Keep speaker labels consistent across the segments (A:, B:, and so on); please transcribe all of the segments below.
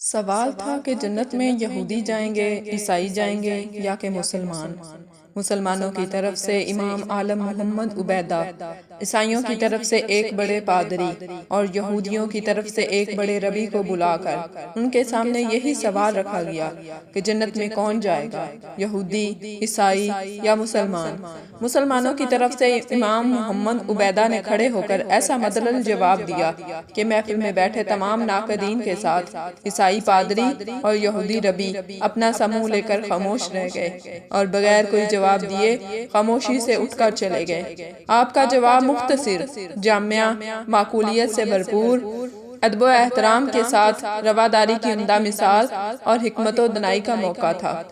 A: سوال تھا کہ جنت میں یہودی جائیں گے، عیسائی جائیں گے یا کہ مسلمان۔ مسلمانوں کی طرف سے امام عالم محمد عبیدہ، عیسائیوں کی طرف سے ایک بڑے پادری اور یہودیوں کی طرف سے ایک بڑے ربی کو بلا کر ان کے سامنے یہی سوال رکھا گیا کہ جنت میں کون جائے گا، یہودی، عیسائی یا مسلمان۔ مسلمانوں کی طرف سے امام محمد عبیدہ نے کھڑے ہو کر ایسا مدلل جواب دیا کہ محفل میں بیٹھے تمام ناقدین کے ساتھ عیسائی پادری اور یہودی ربی اپنا سموں لے کر خاموش رہ گئے اور بغیر کوئی جواب دیے خاموشی سے اٹھ کر چلے گئے۔ آپ کا جواب مختصر، جامع، معقولیت سے بھرپور، ادب و احترام کے ساتھ رواداری کی عمدہ مثال اور حکمت و دانائی کا موقع تھا۔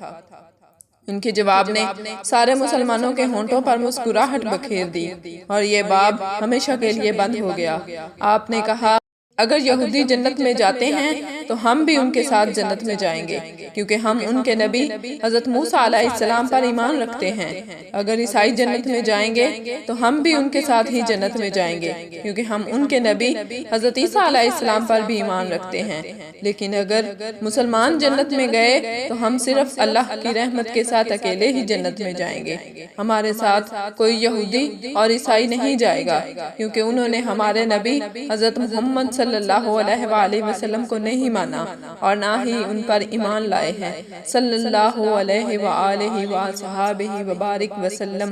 A: ان کے جواب نے سارے مسلمانوں کے ہونٹوں پر مسکراہٹ بکھیر دی اور یہ باب ہمیشہ کے لیے بند ہو گیا۔ آپ نے کہا، اگر یہودی جنت میں جاتے ہیں تو ہم بھی ان کے ساتھ جنت میں جائیں گے، کیونکہ ہم ان کے نبی حضرت موسیٰ علیہ السلام پر ایمان رکھتے ہیں۔ اگر عیسائی جنت میں جائیں گے تو ہم بھی ان کے ساتھ ہی جنت میں جائیں گے، کیونکہ ہم ان کے نبی حضرت عیسیٰ علیہ السلام پر بھی ایمان رکھتے ہیں۔ لیکن اگر مسلمان جنت میں گئے تو ہم صرف اللہ کی رحمت کے ساتھ اکیلے ہی جنت میں جائیں گے۔ ہمارے ساتھ کوئی یہودی اور عیسائی نہیں جائے گا، کیونکہ انہوں نے ہمارے نبی حضرت محمد صلی اللہ علیہ وآلہ وسلم کو نہیں مانا اور نہ ہی ان پر ایمان لائے ہیں۔ صلی اللہ علیہ وآلہ وصحابہ وبارک وسلم۔